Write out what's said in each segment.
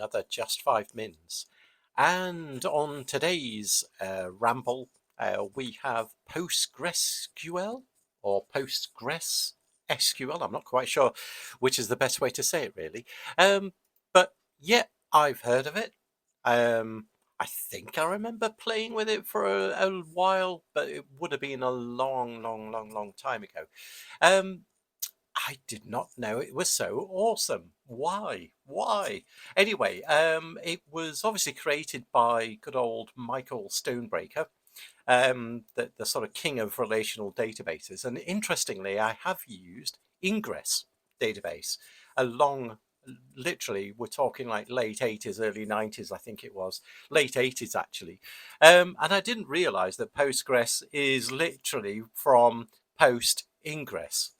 another Just 5 Mins. And on today's ramble, we have PostgreSQL or PostgreSQL. I'm not quite sure which is the best way to say it, really. But yeah, I've heard of it. I think I remember playing with it for a while, but it would have been a long time ago. Um, I did not know it was so awesome. Why? Why? Anyway, it was obviously created by good old Michael Stonebreaker, the sort of king of relational databases. And interestingly, I have used Ingress database along. Literally, we're talking like late 80s, early 90s, I think it was. Late 80s, actually. And I didn't realize that Postgres is literally from post Ingress.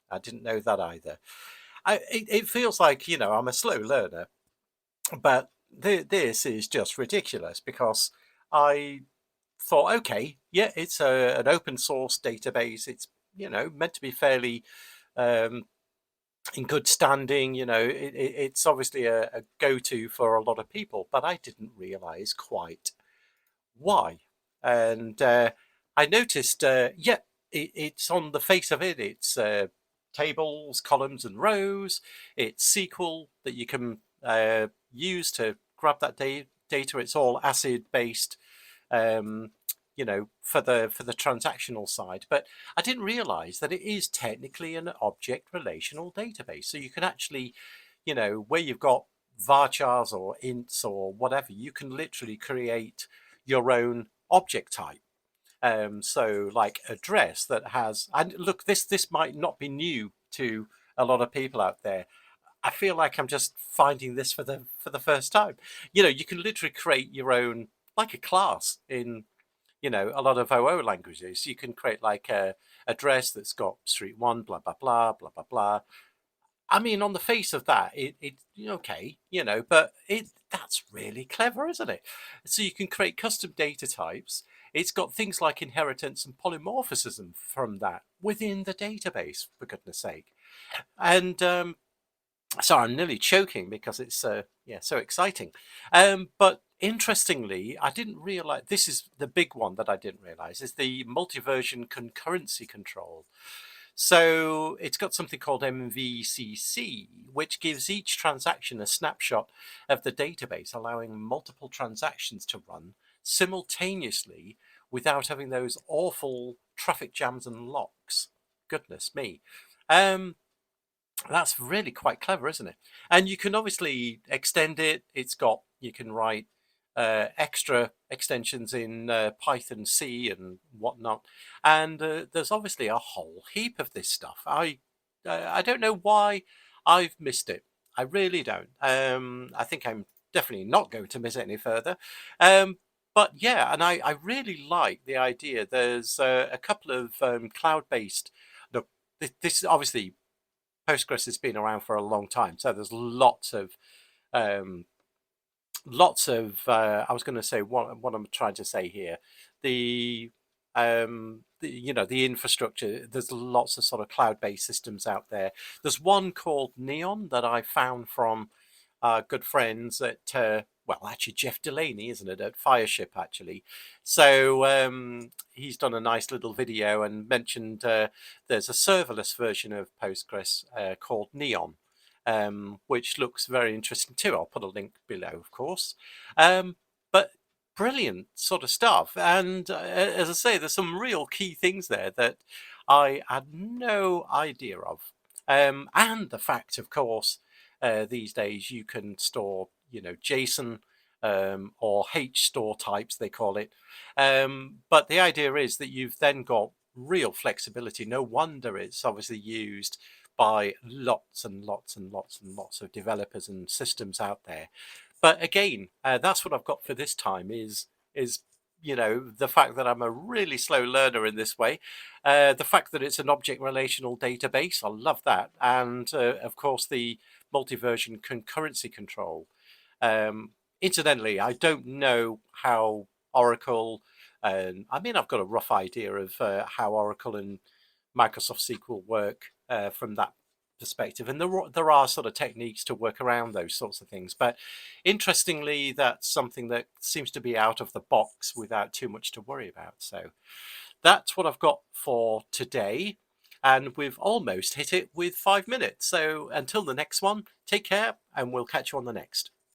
I didn't know that either. It feels like, I'm a slow learner, but this is just ridiculous because I thought, okay, yeah, it's an open source database. It's, meant to be fairly um, in good standing. It's obviously a go-to for a lot of people, but I didn't realize quite why. And I noticed, it's on the face of it. It's tables, columns, and rows. It's SQL that you can use to grab that data. It's all ACID-based, for the transactional side. But I didn't realize that it is technically an object relational database. So you can actually, where you've got varchars or ints or whatever, you can literally create your own object type. So like address that has, and look, this might not be new to a lot of people out there. I feel like I'm just finding this for the first time. You can literally create your own, like a class in, a lot of OO languages. You can create like a address that's got street one, blah blah blah blah blah blah. I mean, on the face of that, it's okay, but that's really clever, isn't it? So you can create custom data types. It's got things like inheritance and polymorphism from that within the database, for goodness sake. And sorry, I'm nearly choking because it's so exciting. But interestingly, I didn't realize, this is the big one that I didn't realize, is the multiversion concurrency control. So it's got something called MVCC, which gives each transaction a snapshot of the database, allowing multiple transactions to run simultaneously without having those awful traffic jams and locks. Goodness me. That's really quite clever, isn't it? And you can obviously extend it. You can write extra extensions in Python, C, and whatnot. And there's obviously a whole heap of this stuff. I don't know why I've missed it. I really don't. I think I'm definitely not going to miss it any further. But yeah, and I really like the idea. There's a couple of cloud-based. Look, this is obviously Postgres has been around for a long time, so there's lots of I was going to say what I'm trying to say here, the infrastructure. There's lots of sort of cloud-based systems out there. There's one called Neon that I found from good friends at actually Jeff Delaney, isn't it, at Fireship actually. So he's done a nice little video and mentioned there's a serverless version of Postgres called Neon, which looks very interesting too. I'll put a link below, of course. But brilliant sort of stuff. And as I say, there's some real key things there that I had no idea of. And the fact, of course, these days you can store, JSON or HStore types, they call it. But the idea is that you've then got real flexibility. No wonder it's obviously used by lots and lots and lots and lots of developers and systems out there. But again, that's what I've got for this time is the fact that I'm a really slow learner in this way, the fact that it's an object relational database, I love that, and of course the multiversion concurrency control. Incidentally, I don't know how Oracle, I mean, I've got a rough idea of how Oracle and Microsoft SQL work from that perspective, and there are sort of techniques to work around those sorts of things. But interestingly, that's something that seems to be out of the box without too much to worry about. So that's what I've got for today, and we've almost hit it with 5 minutes. So until the next one, take care, and we'll catch you on the next.